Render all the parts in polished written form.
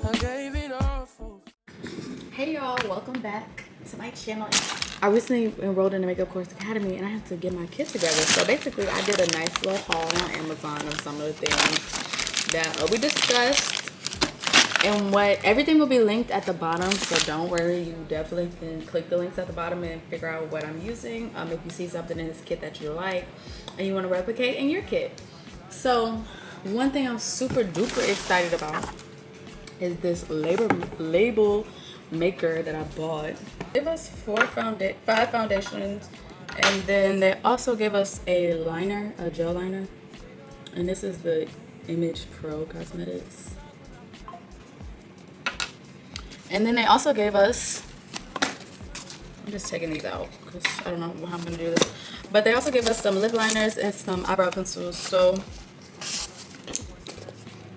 I gave it all for. Hey y'all, welcome back to my channel. I recently enrolled in the Makeup Course Academy and I had to get my kit together. So basically I did a nice little haul on Amazon of some of the things that we discussed. And everything will be linked at the bottom, so don't worry. You definitely can click the links at the bottom and figure out what I'm using. If you see something in this kit that you like and you want to replicate in your kit. So one thing I'm super duper excited about is this label maker that I bought. They gave us 5 foundations, and then they also gave us a liner, a gel liner, and this is the Image Pro Cosmetics. And then they also gave us, I'm just taking these out because I don't know how I'm gonna do this, but they also gave us some lip liners and some eyebrow pencils. So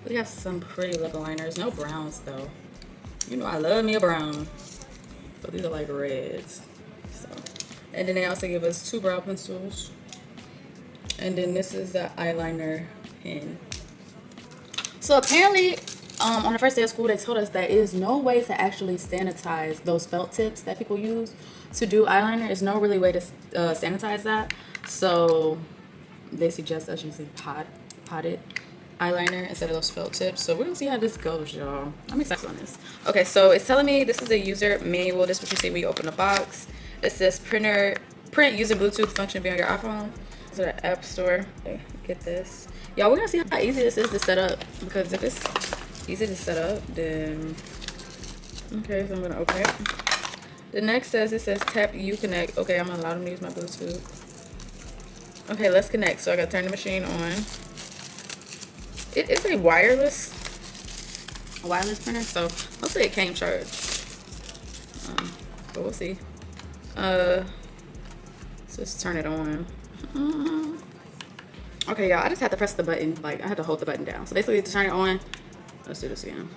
we have some pretty lip liners, no browns though. You know I love me a brown, but these are like reds. So, and then they also give us 2 brow pencils, and then this is the eyeliner pen. So apparently, on the first day of school, they told us that there is no way to actually sanitize those felt tips that people use to do eyeliner. There's no really way to sanitize that. So they suggest us using potted eyeliner instead of those felt tips. So we're gonna see how this goes, y'all. I'm excited on this. Okay, so it's telling me this is a user manual. This is what you see when you open the box. It says print using Bluetooth function via your iPhone. So the App Store. Okay, get this. Y'all, we're gonna see how easy this is to set up, because if it's easy to set up, then okay, so I'm gonna open it. The next it says tap you connect. Okay, I'm allowed to use my Bluetooth. Okay, let's connect. So I gotta turn the machine on. It is a wireless printer, so hopefully it came charged. But we'll see. So let's turn it on. Okay, y'all, I just had to press the button. Like, I had to hold the button down. So basically, to turn it on, let's do this again.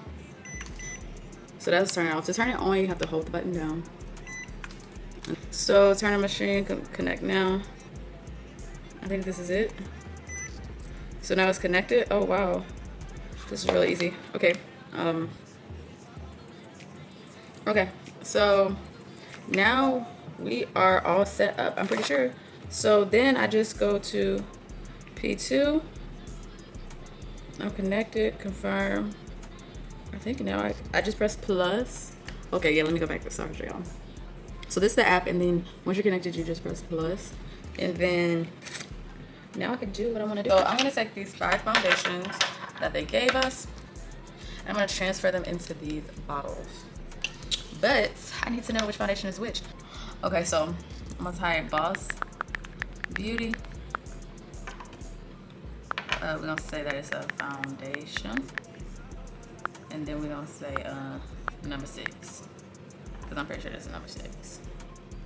So that's turn it off. To turn it on, you have to hold the button down. So turn the machine, connect now. I think this is it. So now it's connected. Oh wow, this is really easy. Okay, okay. So now we are all set up, I'm pretty sure. So then I just go to P2. I'm connected, confirm. I think now I just press plus. Okay, yeah, let me go back to sorry, y'all. So this is the app, and then once you're connected, you just press plus. And then now I can do what I want to do. So I'm going to take these 5 foundations that they gave us, and I'm going to transfer them into these bottles. But I need to know which foundation is which. Okay, so I'm going to type Boss Beauty. We're going to say that it's a foundation. And then we're going to say number 6. Because I'm pretty sure that's a number 6.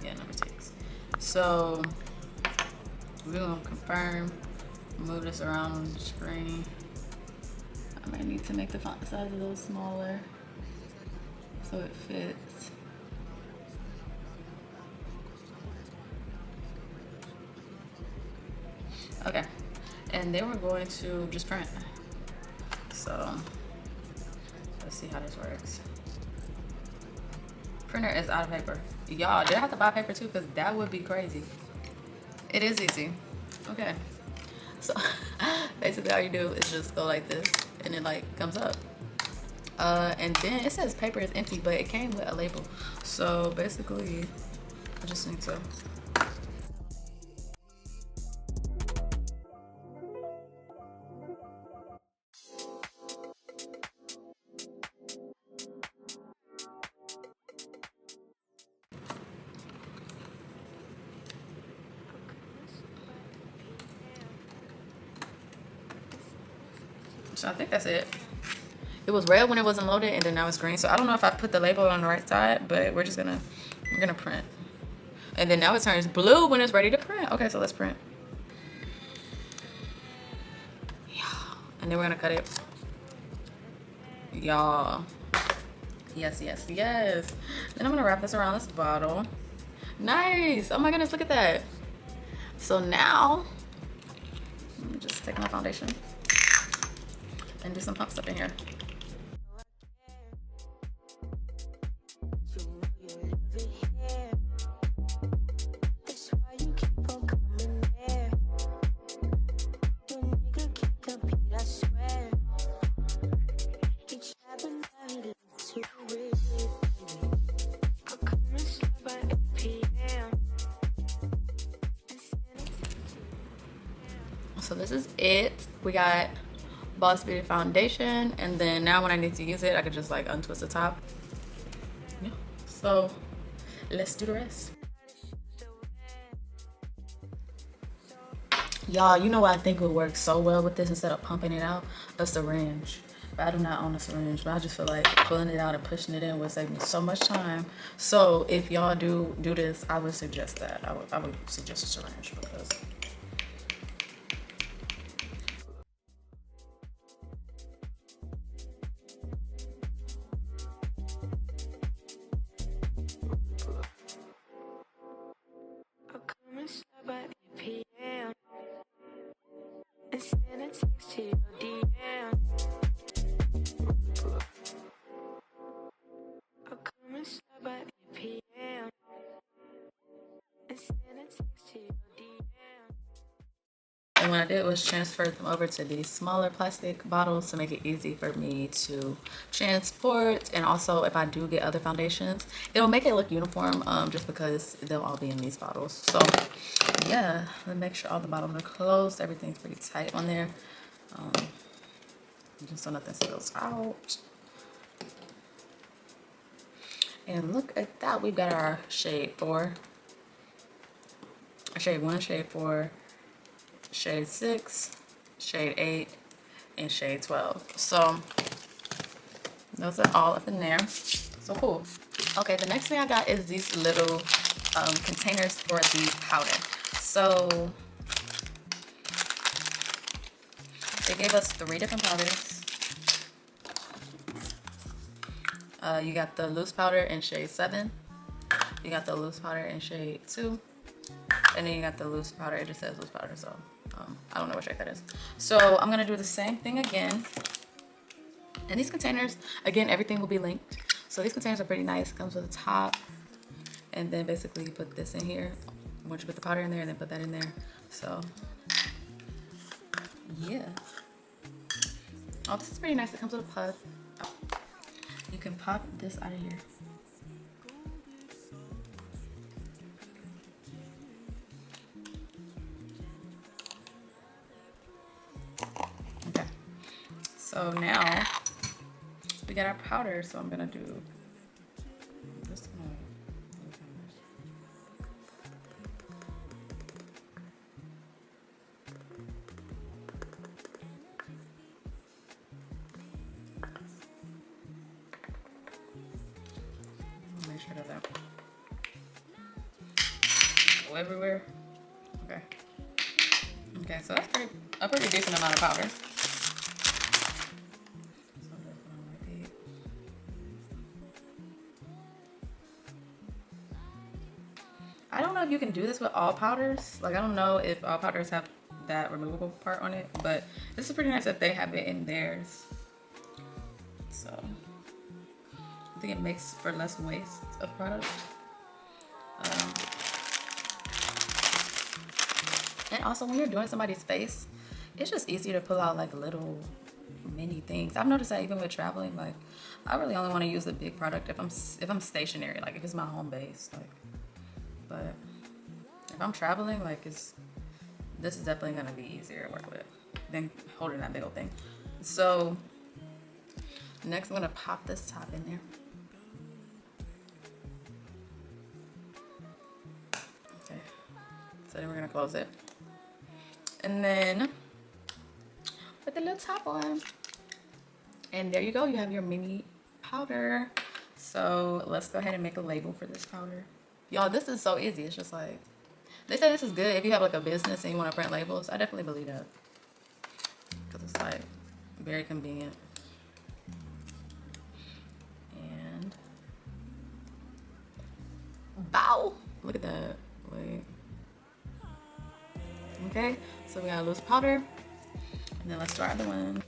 Yeah, number 6. So we're going to confirm. Move this around on the screen. I might need to make the font size a little smaller so it fits. Okay, and then we're going to just print. So let's see how this works. Printer is out of paper. Y'all, did I have to buy paper too? Because that would be crazy. It is easy. Okay, so basically all you do is just go like this, and it like comes up. And then it says paper is empty, but it came with a label. So basically, I just need to. So I think that's it. It was red when it wasn't loaded, and then now it's green. So I don't know if I put the label on the right side, but we're gonna print. And then now it turns blue when it's ready to print. Okay, so let's print. Yeah. And then we're gonna cut it. Y'all. Yes, yes, yes. Then I'm gonna wrap this around this bottle. Nice. Oh my goodness, look at that. So now, let me just take my foundation and do some pumps up in here. So this is it. We got Boss Beauty foundation, and then now when I need to use it, I could just like untwist the top. Yeah. So let's do the rest. Y'all, you know what I think would work so well with this instead of pumping it out? A syringe. But I do not own a syringe, but I just feel like pulling it out and pushing it in would save me so much time. So if y'all do this, I would suggest that. I would suggest a syringe because and what I did was transfer them over to these smaller plastic bottles to make it easy for me to transport. And also, if I do get other foundations, it'll make it look uniform just because they'll all be in these bottles. So yeah, let me make sure all the bottles are closed. Everything's pretty tight on there, just so nothing spills out. And look at that, we've got our shade 4, shade 1, shade 4, shade 6, shade 8, and shade 12. So those are all up in there. So cool. Okay, the next thing I got is these little containers for the powder. So they gave us 3 different powders. You got the loose powder in shade 7. You got the loose powder in shade 2. And then you got the loose powder. It just says loose powder, so I don't know what shade that is. So I'm gonna do the same thing again. And these containers, again, everything will be linked. So these containers are pretty nice. It comes with a top, and then basically you put this in here. Once you put the powder in there, and then put that in there. So yeah. Oh, this is pretty nice. It comes with a puff. Oh. You can pop this out of here. Okay. So now we got our powder. So I'm gonna do this one. Make sure that that go everywhere. Okay. Okay, so that's a pretty decent amount of powder. I don't know if you can do this with all powders. Like, I don't know if all powders have that removable part on it, but this is pretty nice that they have it in theirs. So I think it makes for less waste of product. And also, when you're doing somebody's face, it's just easier to pull out like little mini things. I've noticed that even with traveling, like I really only want to use the big product if I'm stationary, like if it's my home base, like. But if I'm traveling, like this is definitely gonna be easier to work with than holding that big old thing. So next I'm gonna pop this top in there. Okay, so then we're gonna close it. And then put the little top on. And there you go, you have your mini powder. So let's go ahead and make a label for this powder. Y'all, this is so easy. It's just like, they say this is good if you have like a business and you want to print labels. I definitely believe that. Because it's like very convenient. And bow! Look at that. Wait. Okay, so we got a loose powder. And then let's do our other one.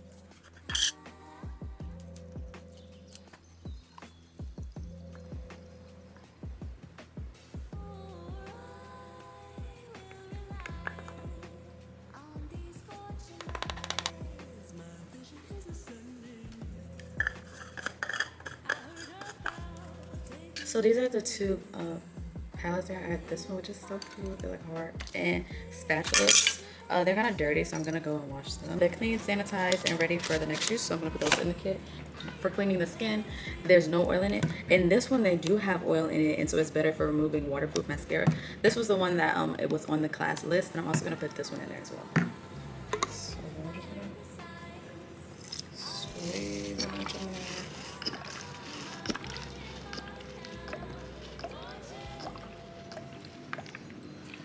So these are the two palettes that I had. This one, which is so cute. They're like hard. And spatulas. They're kind of dirty, so I'm going to go and wash them. They're clean, sanitized, and ready for the next use. So I'm going to put those in the kit. For cleaning the skin, there's no oil in it. In this one, they do have oil in it, and so it's better for removing waterproof mascara. This was the one that it was on the class list, and I'm also going to put this one in there as well. So I'm just going to squeeze it into there.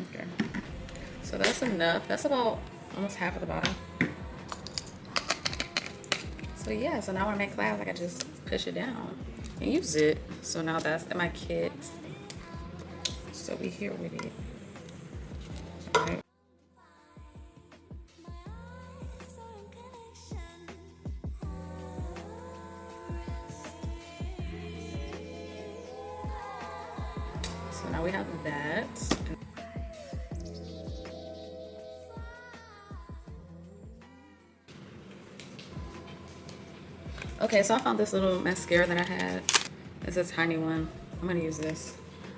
Okay, so that's enough. That's about almost half of the bottle. So yeah, so now when I make clouds, I can just push it down and use it. So now that's in my kit. So we here with it. Right. So now we have that. Okay, so I found this little mascara that I had. It's a tiny one. I'm gonna use this.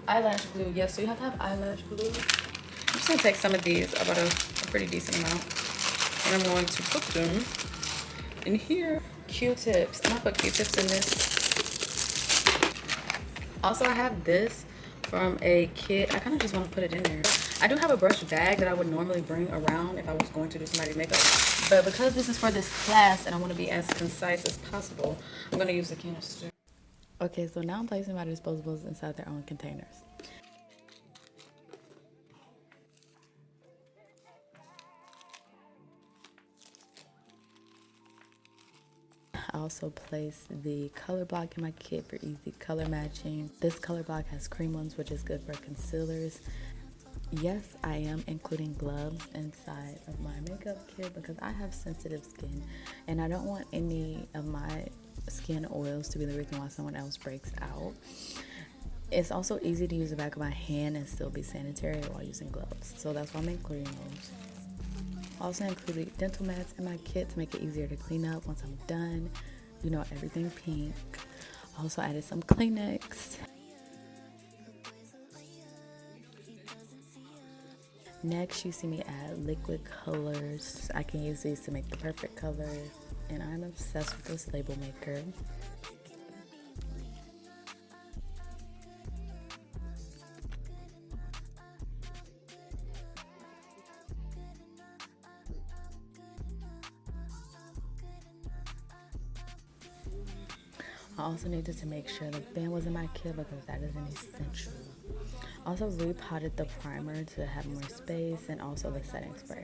Eyelash glue. Yes, so you have to have eyelash glue. I'm just gonna take some of these, about a pretty decent amount. And I'm going to put them in here. Q-tips. I'm gonna put Q-tips in this. Also, I have this from a kit. I kind of just want to put it in there. I do have a brush bag that I would normally bring around if I was going to do somebody's makeup. But because this is for this class and I want to be as concise as possible, I'm going to use the canister. Okay, so now I'm placing my disposables inside their own containers. I also placed the color block in my kit for easy color matching. This color block has cream ones, which is good for concealers. Yes, I am including gloves inside of my makeup kit because I have sensitive skin and I don't want any of my skin oils to be the reason why someone else breaks out. It's also easy to use the back of my hand and still be sanitary while using gloves, so that's why I'm including those. Also included dental mats in my kit to make it easier to clean up once I'm done. You know, everything pink. Also added some Kleenex. Next, you see me add liquid colors. I can use these to make the perfect colors. And I'm obsessed with this label maker. I also needed to make sure the fan was in my kit because that is an essential. Also repotted the primer to have more space and also the setting spray.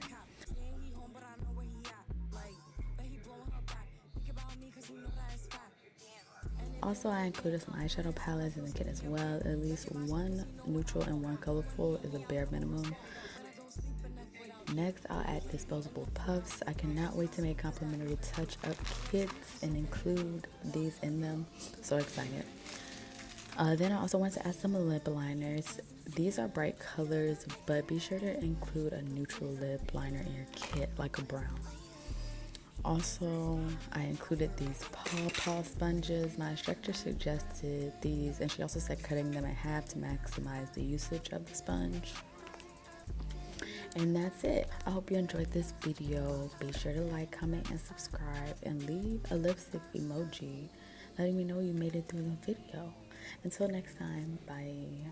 Also, I included some eyeshadow palettes in the kit as well. At least one neutral and one colorful is a bare minimum. Next, I'll add disposable puffs. I cannot wait to make complimentary touch-up kits and include these in them. So excited. Then I also want to add some lip liners. These are bright colors, but be sure to include a neutral lip liner in your kit, like a brown. Also, I included these paw sponges. My instructor suggested these, and she also said cutting them in half to maximize the usage of the sponge. And that's it. I hope you enjoyed this video. Be sure to like, comment, and subscribe, and leave a lipstick emoji letting me know you made it through the video. Until next time, bye.